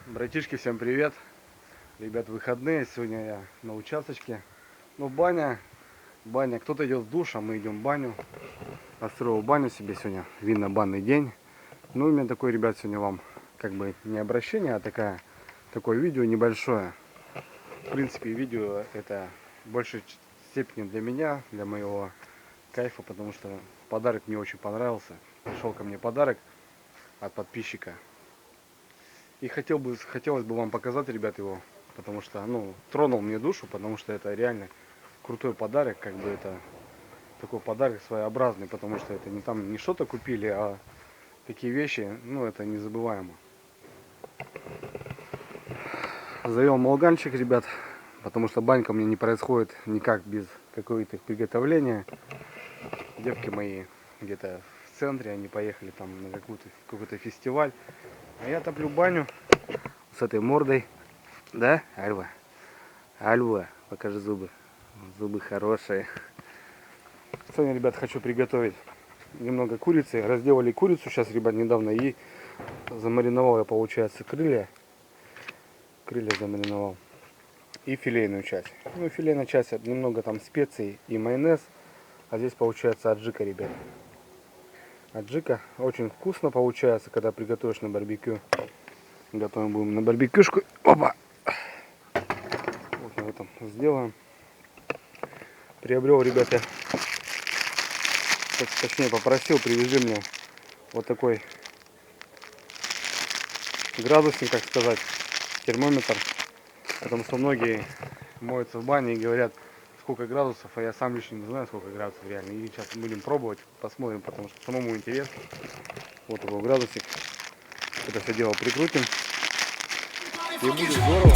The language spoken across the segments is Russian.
Братишки, всем привет! Ребят, выходные, сегодня я на участочке. Ну, баня, кто-то идет в душ, а мы идем в баню. Построил баню себе сегодня, видно, банный день. Ну, у меня такой, ребят, сегодня вам, как бы, не обращение, а такое видео небольшое. В принципе, видео это в большей степени для меня, для моего кайфа, потому что подарок мне очень понравился. Пришел ко мне подарок от подписчика. И хотелось бы вам показать, ребят, его, потому что, тронул мне душу, потому что это реально крутой подарок, как бы это такой подарок своеобразный, потому что это не что-то купили, а такие вещи, это незабываемо. Завел молганчик, ребят, потому что банька у меня не происходит никак без какого-то приготовления. Девки мои где-то в центре, они поехали там на какой-то фестиваль, а я топлю баню с этой мордой. Да, Альва? Альва, покажи зубы. Зубы хорошие. Сегодня, ребят, хочу приготовить немного курицы. Разделали курицу сейчас, ребят, недавно. И замариновал я, получается, крылья. Крылья замариновал. И филейную часть. Ну, филейная часть, немного там специй и майонез. А здесь получается аджика, ребят. Аджика очень вкусно получается, когда приготовишь на барбекю. Готовим будем на барбекюшку. Опа! Вот мы этом сделаем. Приобрел, ребята, точнее попросил, привези мне вот такой градусник, так сказать, термометр. Потому что многие моются в бане и говорят, сколько градусов, а я сам лично не знаю, сколько градусов реально. И сейчас будем пробовать, посмотрим, потому что самому интересно. Вот такой градусик. Это все дело прикрутим. И будет здорово.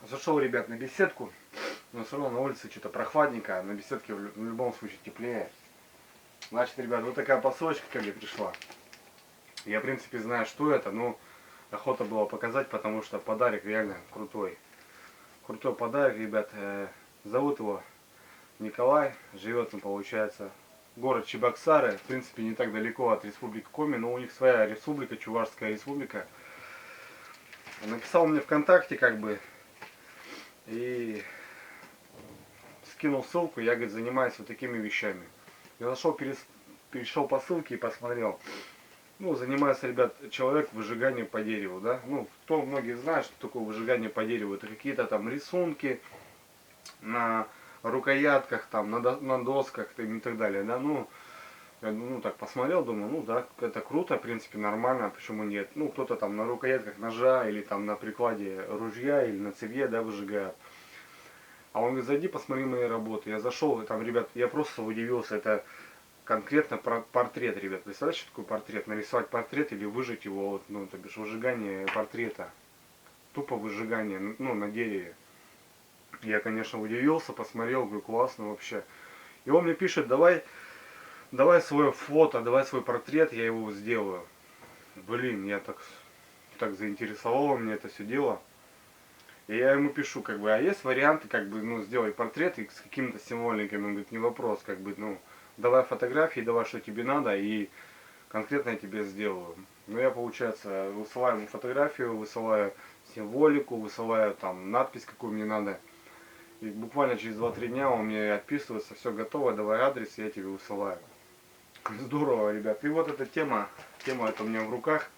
Зашел, ребят, на беседку, но все равно на улице что-то прохладненько, а на беседке в любом случае теплее. Значит, ребят, вот такая посылочка ко мне пришла. Я, в принципе, знаю, что это, но охота было показать, потому что подарок реально крутой. Крутой подарок, ребят. Зовут его Николай, живет он, получается, город Чебоксары, в принципе, не так далеко от республики Коми, но у них своя республика, Чувашская республика. Написал мне ВКонтакте, как бы, и скинул ссылку, я, говорит, занимаюсь вот такими вещами. Я зашел, перешел по ссылке и посмотрел. Занимается, ребят, человек выжиганием по дереву, да. Кто многие знают, что такое выжигание по дереву. Это какие-то там рисунки на рукоятках, там, на досках и так далее, да. Я, так посмотрел, думаю, да, это круто, в принципе, нормально, почему нет. Кто-то там на рукоятках ножа или там на прикладе ружья или на цевье, да, выжигает. А он говорит, зайди, посмотри мои работы. Я зашел, и там, ребят, я просто удивился, это конкретно портрет, ребят. Представляете, что такое портрет? Нарисовать портрет или выжать его, вот, ну, то бишь выжигание портрета. Тупо выжигание, ну, на дереве. Я, конечно, удивился, посмотрел, говорю, классно вообще. И он мне пишет, давай свое фото, давай свой портрет, я его сделаю. Блин, я так заинтересовало мне это все дело. И я ему пишу, как бы, а есть варианты, как бы, ну, сделай портрет и с какими-то символиками. Он говорит, не вопрос, как бы, ну, давай фотографии, давай, что тебе надо, и конкретно я тебе сделаю. Ну, я, получается, высылаю ему фотографию, высылаю символику, высылаю там надпись, какую мне надо. И буквально через 2-3 дня он мне отписывается, все готово, давай адрес, я тебе высылаю. Здорово, ребят. И вот эта тема это у меня в руках.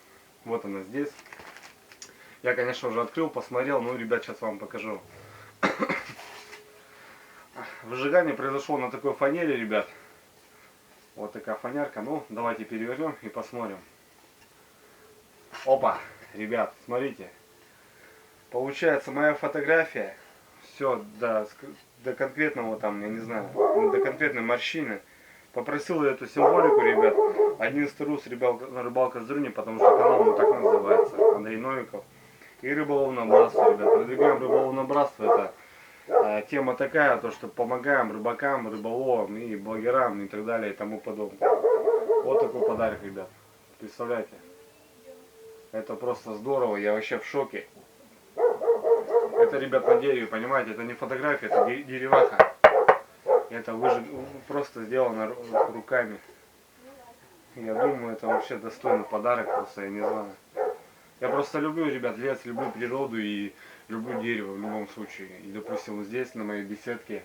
Вот она здесь. Я, конечно, уже открыл, посмотрел, ну, ребят, сейчас вам покажу. Выжигание произошло на такой фанере, ребят. Вот такая фанерка. Ну, давайте перевернем и посмотрим. Опа, ребят, смотрите. Получается, моя фотография, все до конкретного там, я не знаю, до конкретной морщины. Попросил эту символику, ребят. 11 рус рыбалка с Дрюни, потому что канал он так называется, Андрей Новиков. И рыболовное братство, ребят. Продвигаем рыболовное братство. Это тема такая, то что помогаем рыбакам, рыболовам и блогерам и так далее и тому подобное. Вот такой подарок, ребят. Представляете? Это просто здорово, я вообще в шоке. Это, ребят, на дереве, понимаете, это не фотография, это дереваха. Это просто сделано руками. Я думаю, это вообще достойный подарок, просто я не знаю. Я просто люблю, ребят, лес, люблю природу и люблю дерево в любом случае. И, допустим, вот здесь, на моей беседке,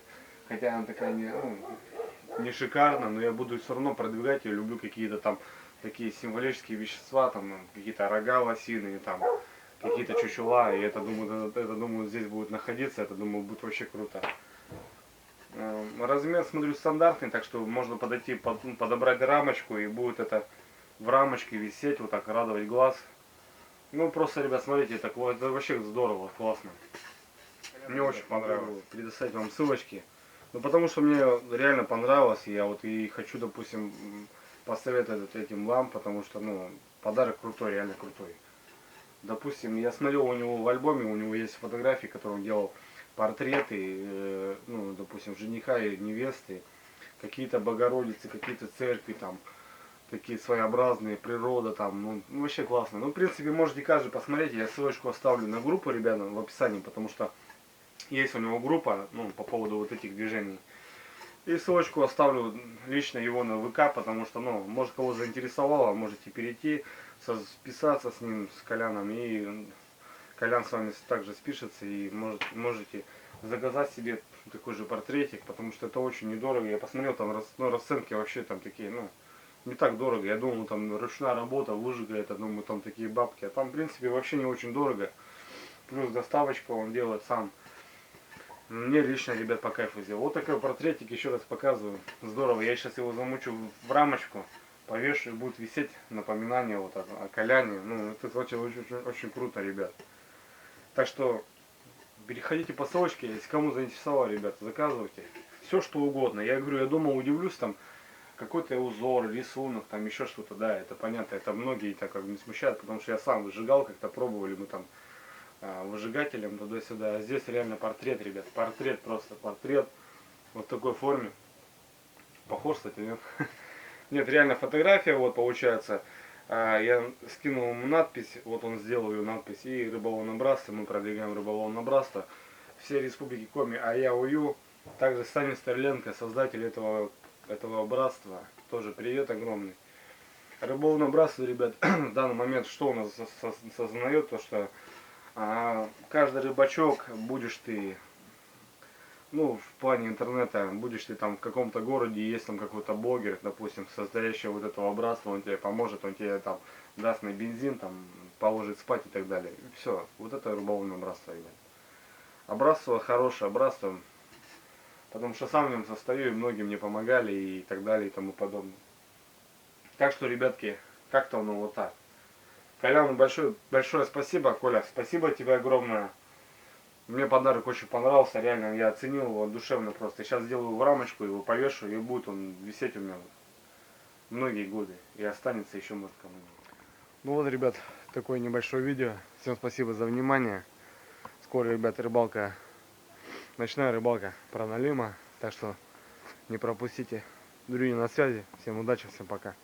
хотя она такая не шикарна, но я буду все равно продвигать, я люблю какие-то там такие символические вещества, там какие-то рога лосиные, там какие-то чучела, и это думаю, здесь будет находиться, это, думаю, будет вообще круто. Размер, смотрю, стандартный, так что можно подойти, подобрать рамочку, и будет это в рамочке висеть, вот так радовать глаз. Ну, просто, ребят, смотрите, это вообще здорово, классно. Мне очень понравилось. Предоставить вам ссылочки. Ну, потому что мне реально понравилось, я вот и хочу, допустим, посоветовать этим вам, потому что, ну, подарок крутой, реально крутой. Допустим, я смотрел у него в альбоме, у него есть фотографии, которые он делал, портреты, ну, допустим, жениха и невесты, какие-то Богородицы, какие-то церкви там, такие своеобразные, природа там, ну вообще классно. Ну, в принципе, можете каждый посмотреть, я ссылочку оставлю на группу, ребята, в описании, потому что есть у него группа, ну, по поводу вот этих движений. И ссылочку оставлю лично его на ВК, потому что, ну, может, кого заинтересовало, можете перейти, списаться с ним, с Коляном, и Колян с вами также спишется, и можете заказать себе такой же портретик, потому что это очень недорого. Я посмотрел, там расценки вообще там такие, ну, не так дорого. Я думал, там ручная работа, выжига, это, думаю, там такие бабки. А там, в принципе, вообще не очень дорого. Плюс доставочка он делает сам. Мне лично, ребят, по кайфу сделал. Вот такой портретик, еще раз показываю. Здорово. Я сейчас его замучу в рамочку, повешу, и будет висеть напоминание вот о Коляне. Ну, это очень круто, ребят. Так что переходите по ссылочке, если кому заинтересовало, ребят, заказывайте. Все что угодно. Я говорю, я думал, удивлюсь, там какой-то узор, рисунок, там еще что-то, да, это понятно, это многие так как бы не смущают, потому что я сам выжигал, как-то пробовали мы там выжигателем туда-сюда, а здесь реально портрет, ребят, портрет, просто портрет, вот в такой форме. Похож, кстати, нет? Нет, реально фотография, вот получается, я скинул ему надпись, вот он сделал ее надпись, и рыболовное братство, мы продвигаем рыболовное братство, все республики Коми, а я ую, также Саня Стерленко, создатель этого братства, тоже привет огромный. Рыболовное братство, ребят, в данный момент что у нас сознает, то что каждый рыбачок, будешь ты, ну, в плане интернета, будешь ты там в каком-то городе, есть там какой-то блогер, допустим, создающий вот этого братства, он тебе поможет, он тебе там даст на бензин, там, положит спать и так далее. Все, вот это рыболовное братство, ребят. А братство хорошее, братство, потому что сам в нем состою, и многие мне помогали и так далее и тому подобное. Так что, ребятки, как-то оно вот так. Коляну большое спасибо, Коля, спасибо тебе огромное. Мне подарок очень понравился, реально, я оценил его душевно просто. Сейчас сделаю в рамочку, его повешу, и будет он висеть у меня многие годы. И останется еще, может, кому-нибудь. Ну вот, ребят, такое небольшое видео. Всем спасибо за внимание. Скоро, ребят, рыбалка, ночная рыбалка про налима. Так что не пропустите. Дрюня на связи. Всем удачи, всем пока.